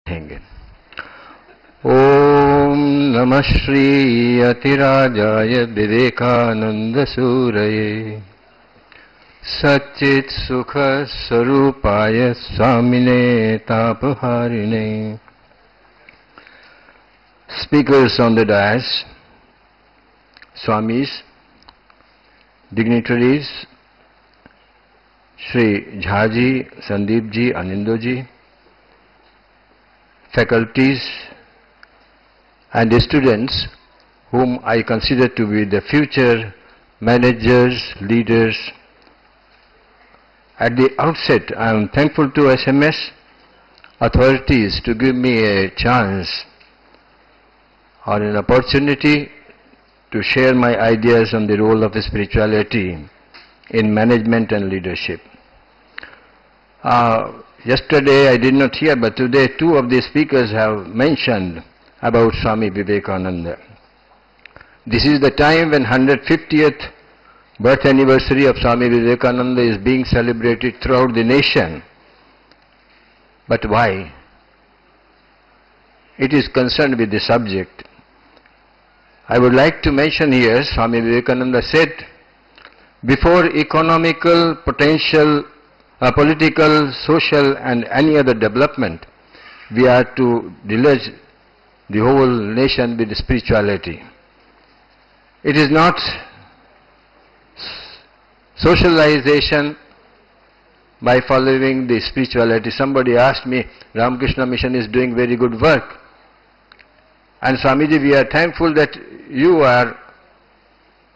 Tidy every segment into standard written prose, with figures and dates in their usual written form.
कहेंगे। ओम नमः श्री अतिराजाय विवेकानंद सूरये सच्चित् सुख स्वरूपाय स्वामिने तापहारिणे। Speakers on the dais, Swamis, dignitaries, Shri Jhaji, Sandeepji, Anindoji, faculties and students whom I consider to be the future managers, leaders. At the outset, I am thankful to SMS authorities to give me a chance or an opportunity to share my ideas on the role of spirituality in management and leadership. Yesterday I did not hear, but today two of the speakers have mentioned about Swami Vivekananda. This is the time when 150th birth anniversary of Swami Vivekananda is being celebrated throughout the nation. But why? It is concerned with the subject. I would like to mention here, Swami Vivekananda said, before economical, potential, political, social and any other development, we are to deludge the whole nation with spirituality. It is not socialization by following the spirituality. Somebody asked me, Ramakrishna Mission is doing very good work. And Swamiji, we are thankful that you are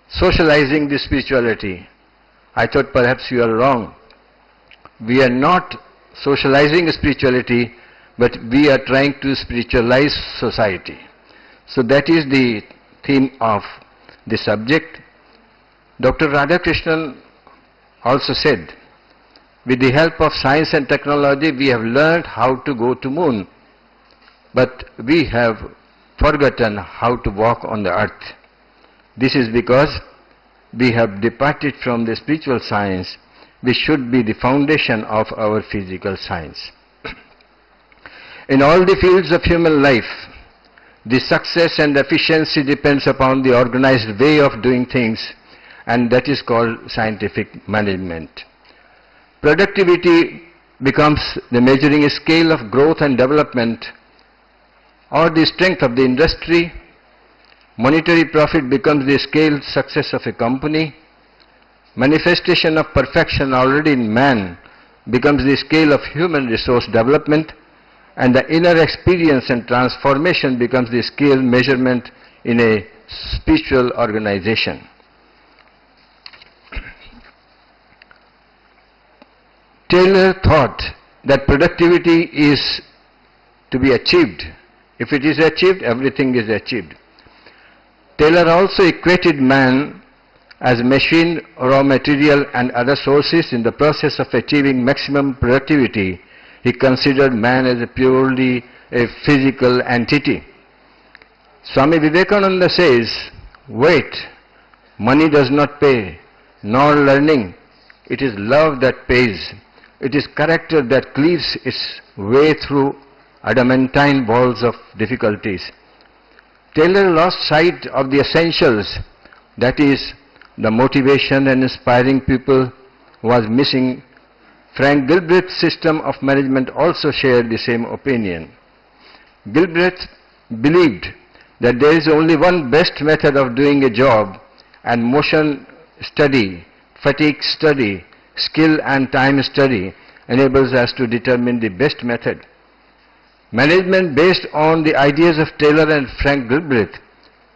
socializing the spirituality. I thought perhaps you are wrong. We are not socializing spirituality, but we are trying to spiritualize society. So that is the theme of the subject. Dr. Radhakrishnan also said, with the help of science and technology, we have learned how to go to moon, but we have forgotten how to walk on the earth. This is because we have departed from the spiritual science, which should be the foundation of our physical science. In all the fields of human life, the success and efficiency depends upon the organized way of doing things, and that is called scientific management. Productivity becomes the measuring scale of growth and development, or the strength of the industry. Monetary profit becomes the scale success of a company. Manifestation of perfection already in man becomes the scale of human resource development, and the inner experience and transformation becomes the scale measurement in a spiritual organization. Taylor thought that productivity is to be achieved. If it is achieved, everything is achieved. Taylor also equated man as machine, raw material and other sources. In the process of achieving maximum productivity, he considered man as purely a physical entity. Swami Vivekananda says, wait, money does not pay, nor learning. It is love that pays. It is character that cleaves its way through adamantine walls of difficulties. Taylor lost sight of the essentials, that is, the motivation and inspiring people was missing. Frank Gilbreth's system of management also shared the same opinion. Gilbreth believed that there is only one best method of doing a job, and motion study, fatigue study, skill and time study enables us to determine the best method. Management based on the ideas of Taylor and Frank Gilbreth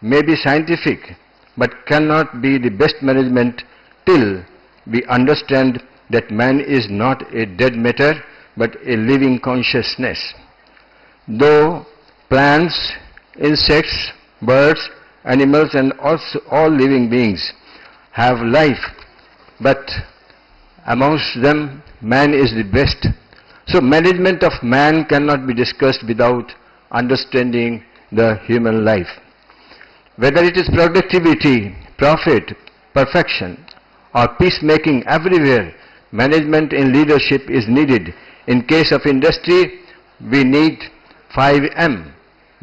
may be scientific, but cannot be the best management till we understand that man is not a dead matter, but a living consciousness. Though plants, insects, birds, animals and also all living beings have life, but amongst them man is the best. So management of man cannot be discussed without understanding the human life. Whether it is productivity, profit, perfection or peacemaking, everywhere management in leadership is needed. In case of industry, we need 5M,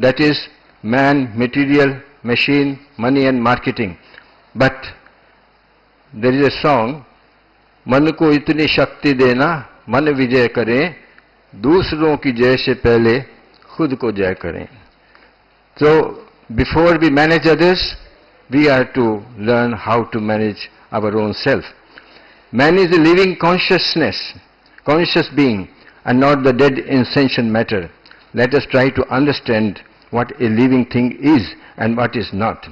that is man, material, machine, money and marketing. But there is a song, मन को इतनी शक्ति देना, मन विजय करें, दूसरों की जय से पहले खुद को जय करें. So before we manage others, we are to learn how to manage our own self. Man is a living consciousness, conscious being, and not the dead insentient matter. Let us try to understand what a living thing is and what is not.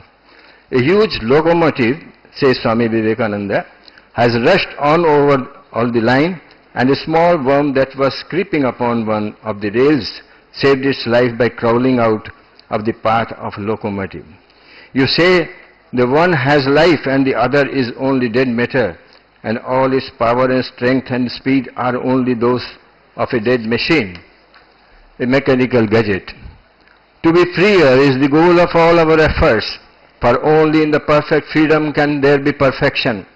A huge locomotive, says Swami Vivekananda, has rushed on over all the line, and a small worm that was creeping upon one of the rails saved its life by crawling out of the path of locomotive. You say the one has life and the other is only dead matter, and all its power and strength and speed are only those of a dead machine, a mechanical gadget. To be freer is the goal of all our efforts, for only in the perfect freedom can there be perfection.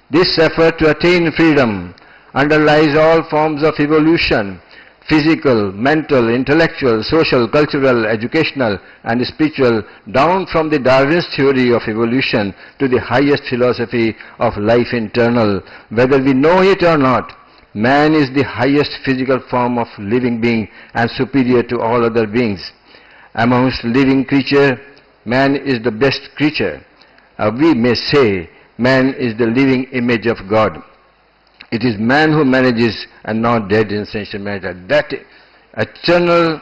This effort to attain freedom underlies all forms of evolution, physical, mental, intellectual, social, cultural, educational and spiritual, down from the Darwin's theory of evolution to the highest philosophy of life internal. Whether we know it or not, man is the highest physical form of living being and superior to all other beings. Amongst living creatures, man is the best creature. We may say man is the living image of God. It is man who manages and not dead insentient matter. That eternal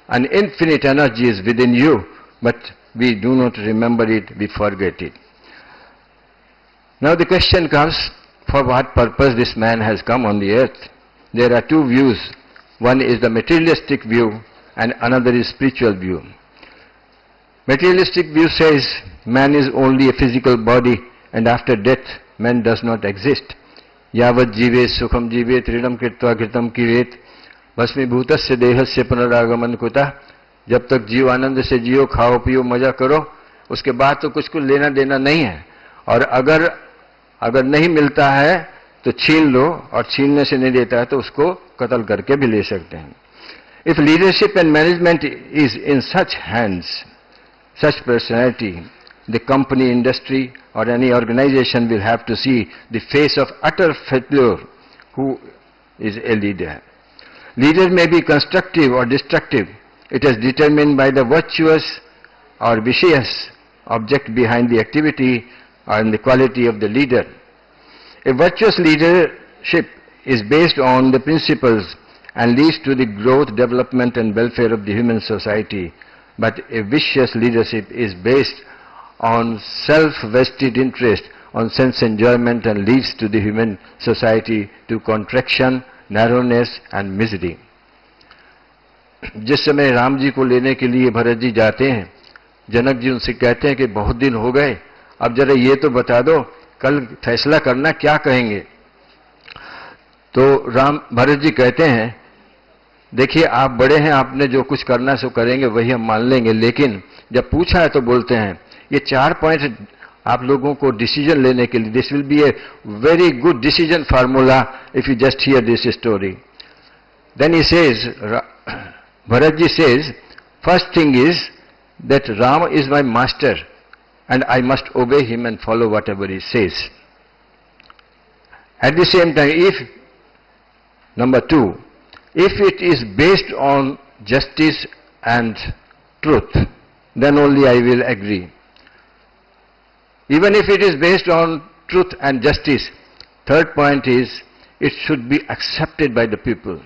and infinite energy is within you, but we do not remember it, we forget it. Now the question comes, for what purpose this man has come on the earth? There are two views. One is the materialistic view and another is spiritual view. Materialistic view says man is only a physical body and after death man does not exist. यावत जीवे सुखम जीवे त्रिणम कृत्वा कृतम कीवेत भस्मीभूतस्य देहस्य पुनरागमन कुतः. जब तक जीव आनंद से जियो, खाओ पियो, मजा करो, उसके बाद तो कुछ लेना देना नहीं है. और अगर नहीं मिलता है तो छीन लो, और छीनने से नहीं देता है तो उसको कत्ल करके भी ले सकते हैं. If leadership and management is in such hands, such personality, the company, industry or any organization will have to see the face of utter failure who is a leader. Leader may be constructive or destructive. It is determined by the virtuous or vicious object behind the activity and the quality of the leader. A virtuous leadership is based on the principles and leads to the growth, development and welfare of the human society. But a vicious leadership is based on self-vested interest, on sense enjoyment and leads to the human society to contraction, narrowness and misery. जिस समय राम जी को लेने के लिए भरत जी जाते हैं, जनक जी उनसे कहते हैं कि बहुत दिन हो गए, अब जरा ये तो बता दो, कल फैसला करना क्या कहेंगे. तो भरत जी कहते हैं, देखिए आप बड़े हैं, आपने जो कुछ करना सो करेंगे वही हम मान लेंगे, लेकिन जब पूछा है तो बोलते हैं ये 4 पॉइंट आप लोगों को डिसीजन लेने के लिए, this will be a very good decision formula if you just hear this story. Then he says, Bharat ji says, first thing is that Ram is my master and I must obey him and follow whatever he says. At the same time, number 2, if it is based on justice and truth, then only I will agree. Even if it is based on truth and justice, third point is, it should be accepted by the people.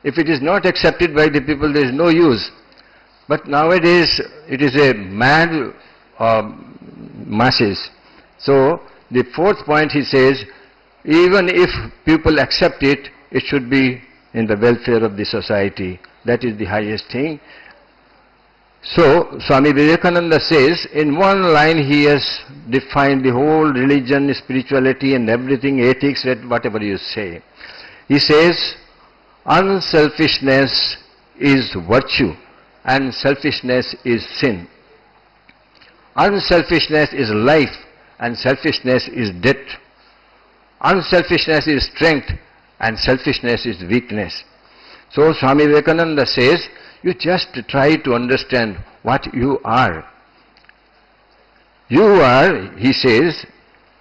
If it is not accepted by the people, there is no use. But nowadays, it is a mad masses. So the fourth point he says, even if people accept it, it should be in the welfare of the society. That is the highest thing. So Swami Vivekananda says, in one line he has defined the whole religion, spirituality and everything, ethics, whatever you say. He says, unselfishness is virtue and selfishness is sin. Unselfishness is life and selfishness is death. Unselfishness is strength and selfishness is weakness. So Swami Vivekananda says, you just try to understand what you are. You are, he says,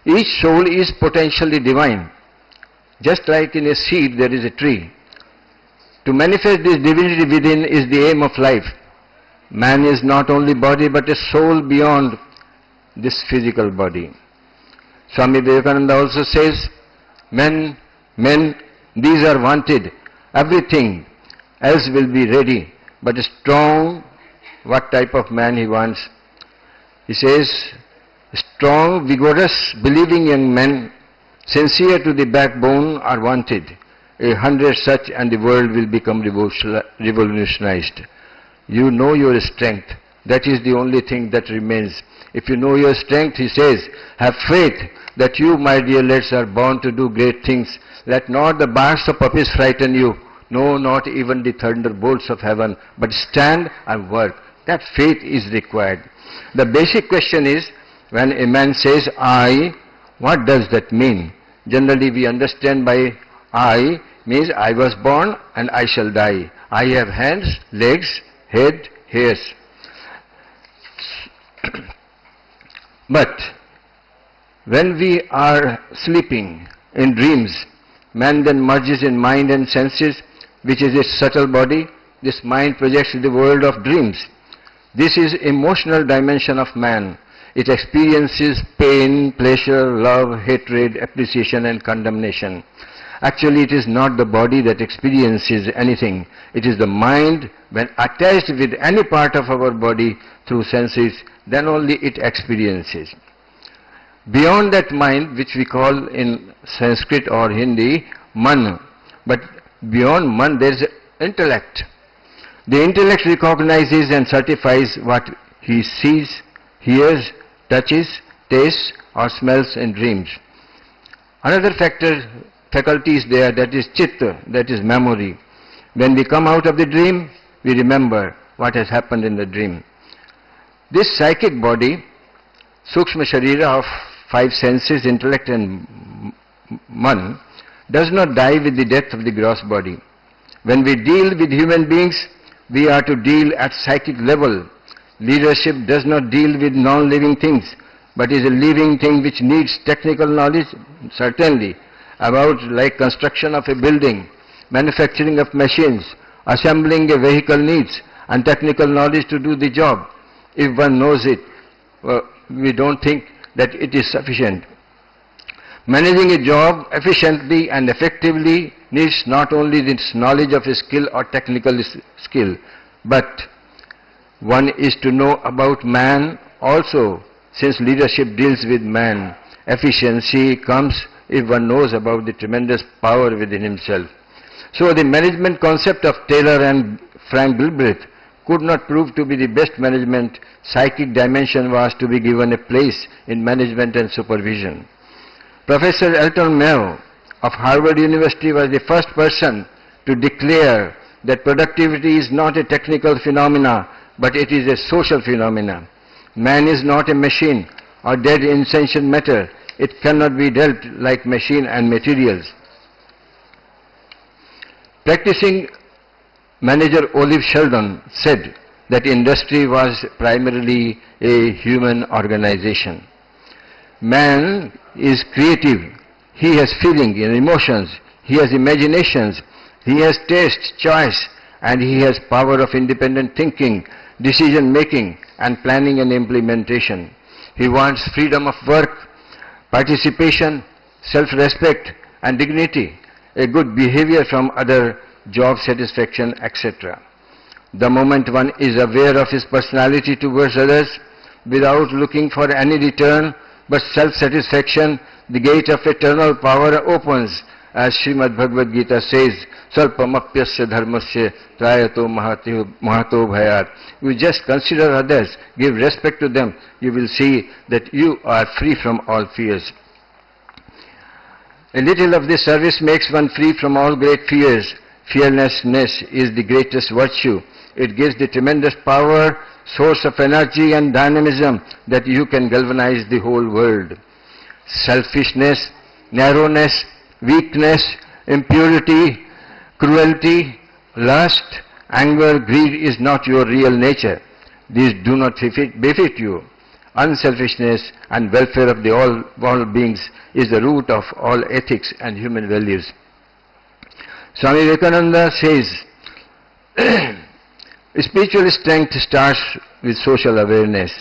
each soul is potentially divine. Just like in a seed there is a tree. To manifest this divinity within is the aim of life. Man is not only body but a soul beyond this physical body. Swami Vivekananda also says, men, these are wanted. Everything else will be ready. But a strong, what type of man he wants? He says, strong, vigorous, believing young men, sincere to the backbone are wanted. 100 such and the world will become revolutionized. You know your strength. That is the only thing that remains. If you know your strength, he says, have faith that you, my dear lads, are born to do great things. Let not the barks of puppies frighten you. No, not even the thunderbolts of heaven. But stand and work. That faith is required. The basic question is, when a man says, I, what does that mean? Generally we understand by I means I was born and I shall die. I have hands, legs, head, hairs. But when we are sleeping in dreams, man then merges in mind and senses, which is his subtle body. This mind projects the world of dreams. This is emotional dimension of man. It experiences pain, pleasure, love, hatred, appreciation and condemnation. Actually, it is not the body that experiences anything. It is the mind, when attached with any part of our body through senses, then only it experiences. Beyond that mind, which we call in Sanskrit or Hindi, man, but beyond man there is intellect. The intellect recognizes and certifies what he sees, hears, touches, tastes or smells in dreams. Another faculty is there, that is chitta, that is memory. When we come out of the dream, we remember what has happened in the dream. This psychic body, Sukshma Sharira of 5 senses, intellect and man, does not die with the death of the gross body. When we deal with human beings, we are to deal at psychic level. Leadership does not deal with non-living things, but is a living thing which needs technical knowledge, certainly, about like construction of a building, manufacturing of machines, assembling a vehicle needs, and technical knowledge to do the job. If one knows it, we don't think that it is sufficient. Managing a job efficiently and effectively needs not only this knowledge of a skill or technical skill, but one is to know about man also. Since leadership deals with man, efficiency comes if one knows about the tremendous power within himself. So the management concept of Taylor and Frank Gilbreth could not prove to be the best management. Psychic dimension was to be given a place in management and supervision. Professor Elton Mayo of Harvard University was the first person to declare that productivity is not a technical phenomena, but it is a social phenomena. Man is not a machine or dead insentient matter. It cannot be dealt like machine and materials. Practicing manager Olive Sheldon said that industry was primarily a human organization. Man is creative. He has feeling and emotions. He has imaginations. He has taste, choice, and he has power of independent thinking, decision making, and planning and implementation. He wants freedom of work, participation, self-respect, and dignity, a good behavior from other, job satisfaction, etc. The moment one is aware of his personality towards others, without looking for any return but self-satisfaction, the gate of eternal power opens. As Srimad Bhagavad Gita says, Salpamapyasya dharmasya trayato mahato bhayat. You just consider others, give respect to them, you will see that you are free from all fears. A little of this service makes one free from all great fears. Fearlessness is the greatest virtue. It gives the tremendous power, source of energy and dynamism that you can galvanize the whole world. Selfishness, narrowness, weakness, impurity, cruelty, Lust, anger, greed is not your real nature. These do not befit you. Unselfishness and welfare of all beings is the root of all ethics and human values. Swami Vivekananda says, spiritual strength starts with social awareness.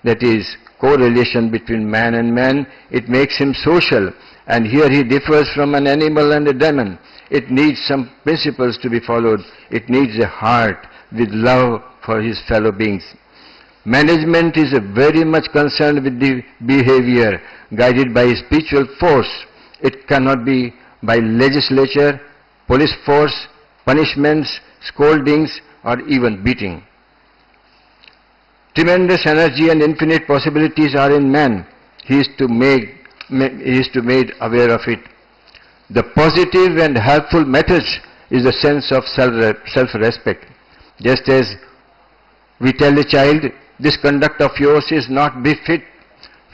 That is, correlation between man and man. It makes him social, and here he differs from an animal and a demon. It needs some principles to be followed. It needs a heart with love for his fellow beings. Management is very much concerned with the behavior guided by spiritual force. It cannot be by legislature, police force, punishments, scoldings, or even beating. Tremendous energy and infinite possibilities are in man. He is to be made aware of it. The positive and helpful methods is the sense of self-respect. Just as we tell a child, this conduct of yours is not befit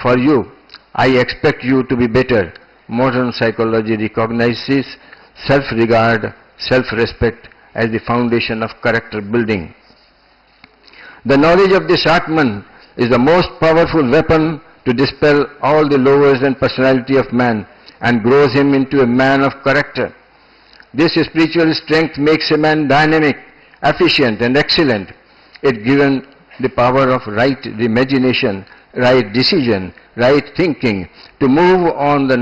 for you. I expect you to be better. Modern psychology recognizes self-regard, self-respect as the foundation of character building. The knowledge of this Atman is the most powerful weapon to dispel all the lowers and personality of man and grows him into a man of character. This spiritual strength makes a man dynamic, efficient and excellent. It gives the power of right imagination, right decision, right thinking to move on the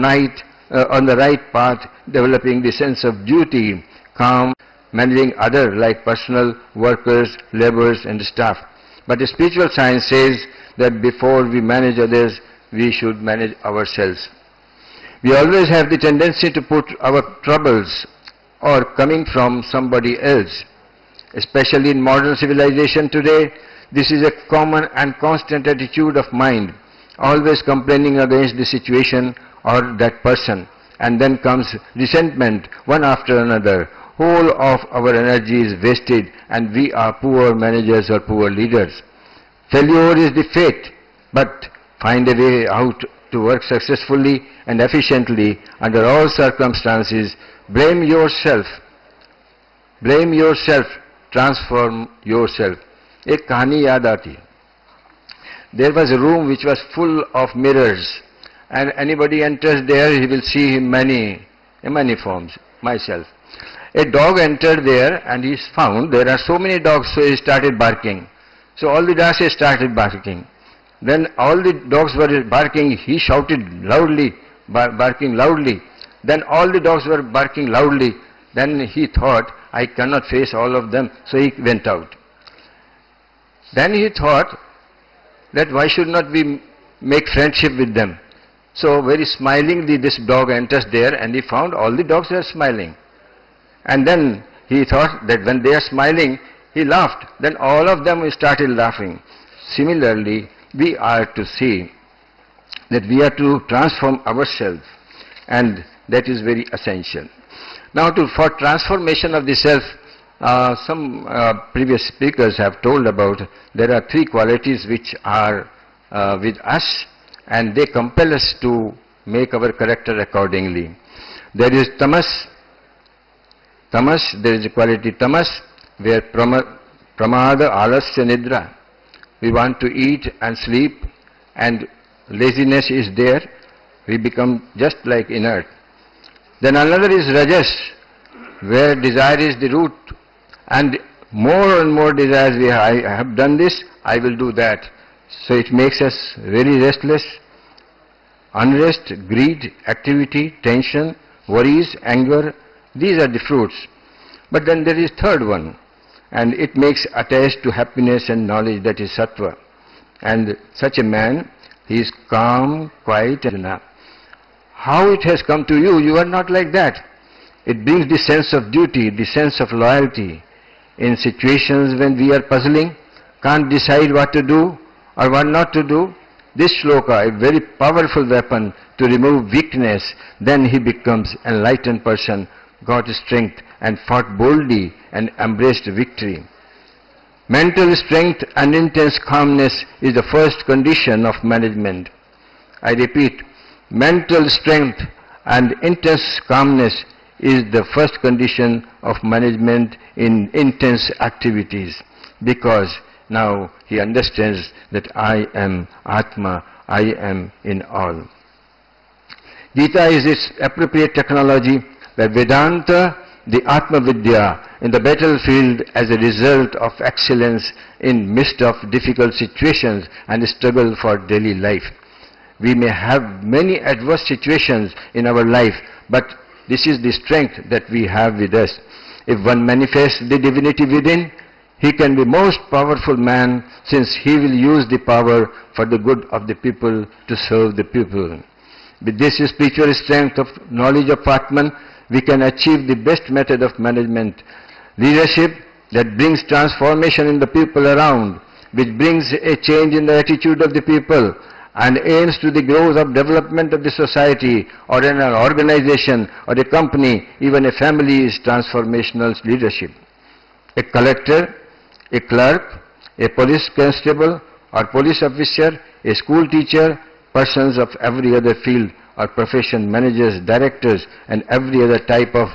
right path, developing the sense of duty, calm, managing others like personal workers, laborers and staff. But the spiritual science says that before we manage others, we should manage ourselves. We always have the tendency to put our troubles or coming from somebody else. Especially in modern civilization today, this is a common and constant attitude of mind, always complaining against the situation or that person. And then comes resentment, one after another. Whole of our energy is wasted and we are poor managers or poor leaders. Failure is the fate, but find a way out to work successfully and efficiently under all circumstances. Blame yourself, transform yourself. एक कहानी याद आती. There was a room which was full of mirrors, and anybody enters there, he will see in many forms. Myself. A dog entered there and he found there are so many dogs, so he started barking. So all the dogs started barking. Then all the dogs were barking, he shouted loudly, barking loudly. Then all the dogs were barking loudly. Then he thought, I cannot face all of them, so he went out. Then he thought that why should not we make friendship with them? So very smilingly this dog enters there and he found all the dogs were smiling. And then he thought that when they are smiling, he laughed. Then all of them started laughing. Similarly, we are to see that we are to transform ourselves, and that is very essential. Now for transformation of the self, some previous speakers have told about there are three qualities which are with us and they compel us to make our character accordingly. There is tamas. There is a quality tamas where pramada, alasya, nidra. We want to eat and sleep and laziness is there. We become just like inert. Then another is rajas, where desire is the root, and more desires we have. I have done this, I will do that. So it makes us very restless. Unrest, greed, activity, tension, worries, anger, these are the fruits. But then there is third one, and it makes attached to happiness and knowledge, that is sattva. And such a man, he is calm, quiet, and how it has come to you, you are not like that. It brings the sense of duty, the sense of loyalty. In situations when we are puzzling, can't decide what to do or what not to do, this shloka, a very powerful weapon to remove weakness, then he becomes an enlightened person, got strength and fought boldly and embraced victory. Mental strength and intense calmness is the first condition of management. I repeat, mental strength and intense calmness is the first condition of management in intense activities, because now he understands that I am Atma, I am in all. Gita is its appropriate technology where Vedanta, the Atma Vidya, in the battlefield as a result of excellence in midst of difficult situations and struggle for daily life. We may have many adverse situations in our life, but this is the strength that we have with us. If one manifests the divinity within, he can be most powerful man, since he will use the power for the good of the people to serve the people. With this spiritual strength of knowledge of Atman, we can achieve the best method of management. Leadership that brings transformation in the people around, which brings a change in the attitude of the people and aims to the growth of development of the society or in an organization or a company, even a family, is transformational leadership. A collector, a clerk, a police constable or police officer, a school teacher, persons of every other field or profession, managers, directors, and every other type of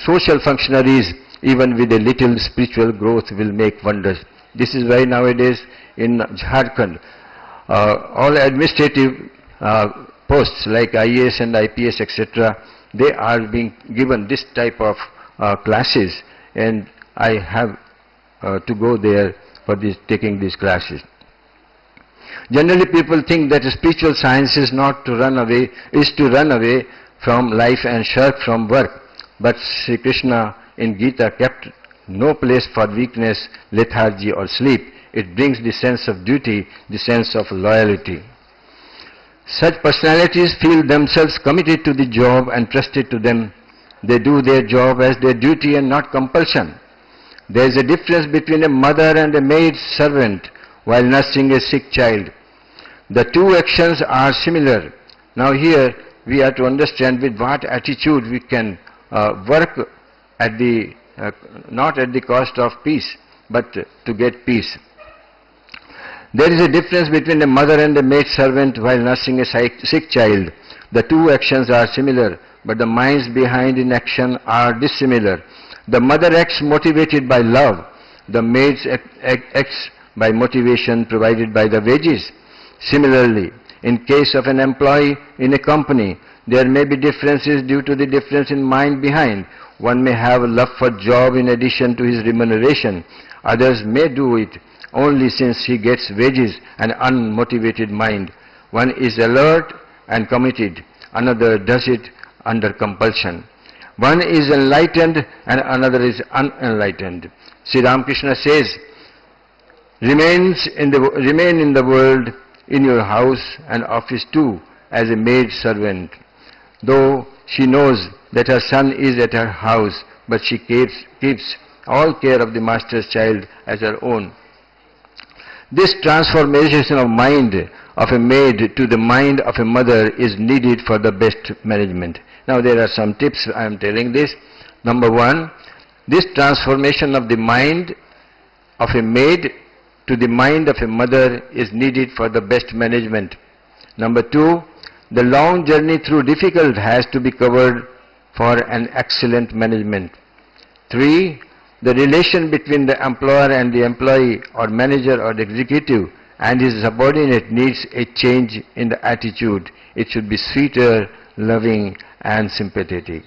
social functionaries, even with a little spiritual growth, will make wonders. This is why nowadays in Jharkhand, all administrative posts like IAS and IPS, etc., they are being given this type of classes, and I have to go there for taking these classes. Generally people think that spiritual science is not to run away, is to run away from life and shirk from work. But Sri Krishna in Gita kept no place for weakness, lethargy or sleep. It brings the sense of duty, the sense of loyalty. Such personalities feel themselves committed to the job and trusted to them. They do their job as their duty and not compulsion. There is a difference between a mother and a maid servant while nursing a sick child. The two actions are similar. Now here we have to understand with what attitude we can work at the, not at the cost of peace, but to get peace. There is a difference between a mother and a maid servant while nursing a sick child. The two actions are similar, but the minds behind in action are dissimilar. The mother acts motivated by love. The maid acts by motivation provided by the wages. Similarly, in case of an employee in a company, there may be differences due to the difference in mind behind. One may have a love for job in addition to his remuneration. Others may do it only since he gets wages, an unmotivated mind. One is alert and committed. Another does it under compulsion. One is enlightened and another is unenlightened. Sri Ramakrishna says, remain in the world, in your house and office too, as a maid servant. Though she knows that her son is at her house, but she keeps all care of the master's child as her own. This transformation of mind of a maid to the mind of a mother is needed for the best management. Now there are some tips I am telling this. Number one, this transformation of the mind of a maid to the mind of a mother is needed for the best management. Number two, the long journey through difficult has to be covered for an excellent management. Three, the relation between the employer and the employee or manager or the executive and his subordinate needs a change in the attitude. It should be sweeter, loving and sympathetic.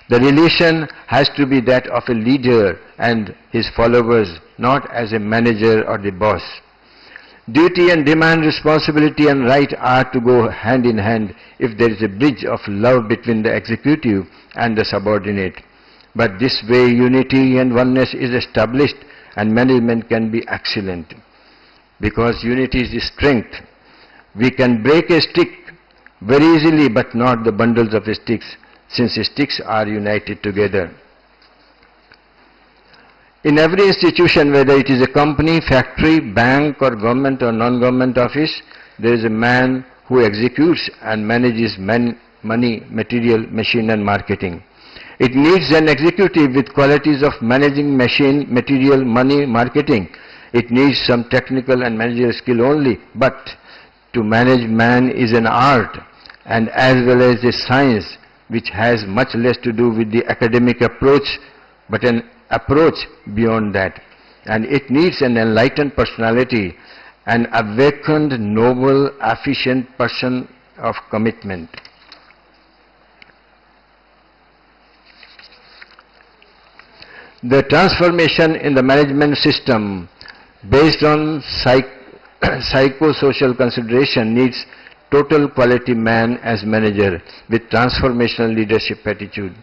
The relation has to be that of a leader and his followers, not as a manager or the boss. Duty and demand, responsibility and right are to go hand in hand if there is a bridge of love between the executive and the subordinate. But this way unity and oneness is established and management can be excellent. Because unity is the strength. We can break a stick very easily, but not the bundles of sticks, since sticks are united together. In every institution, whether it is a company, factory, bank or government or non-government office, there is a man who executes and manages money, material, machine and marketing. It needs an executive with qualities of managing machine, material, money, marketing. It needs some technical and managerial skill only, but to manage man is an art and as well as a science. which has much less to do with the academic approach, but an approach beyond that. And it needs an enlightened personality, an awakened, noble, efficient person of commitment. The transformation in the management system based on psychosocial consideration needs total quality man as manager with transformational leadership attitude.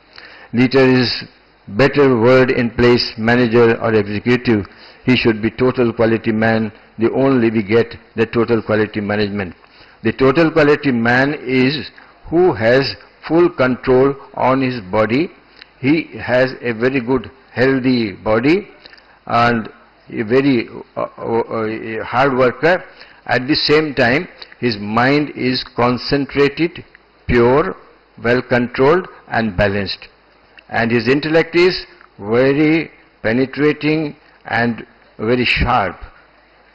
Leader is better word in place, manager or executive. He should be total quality man. The only we get the total quality management. The total quality man is who has full control on his body. He has a very good healthy body and a very hard worker. At the same time, his mind is concentrated, pure, well controlled and balanced. And his intellect is very penetrating and very sharp.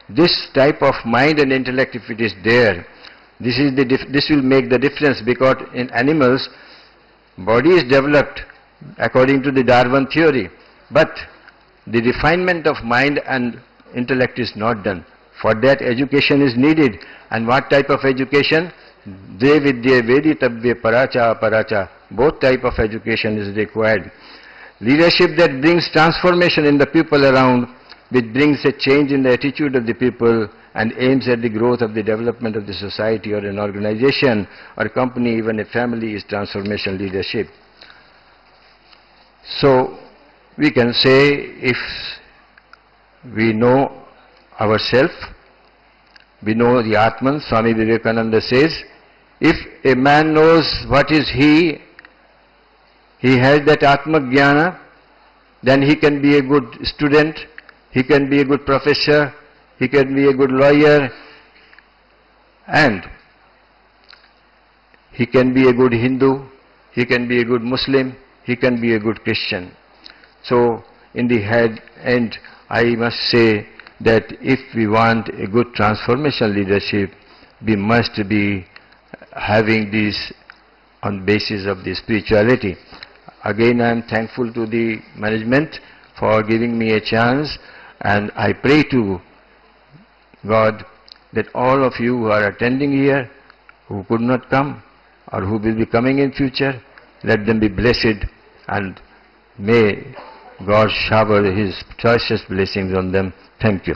This type of mind and intellect, if it is there, this will make the difference, because in animals, body is developed according to the Darwin theory, but the refinement of mind and intellect is not done. For that, education is needed. And what type of education? De vidya veditavya paracha aparacha. Both type of education is required. Leadership that brings transformation in the people around, which brings a change in the attitude of the people and aims at the growth of the development of the society or an organization or company, even a family, is transformation leadership. So, we can say, if we know ourselves, we know the Atman. Swami Vivekananda says, if a man knows what is he has that Atma Jnana, then he can be a good student, he can be a good professor, he can be a good lawyer, and he can be a good Hindu, he can be a good Muslim, he can be a good Christian. So, in the end, I must say that if we want a good transformational leadership, we must be having this on basis of the spirituality. Again, I am thankful to the management for giving me a chance, and I pray to God that all of you who are attending here, who could not come or who will be coming in future, let them be blessed, and may God shower His choicest blessings on them. Thank you.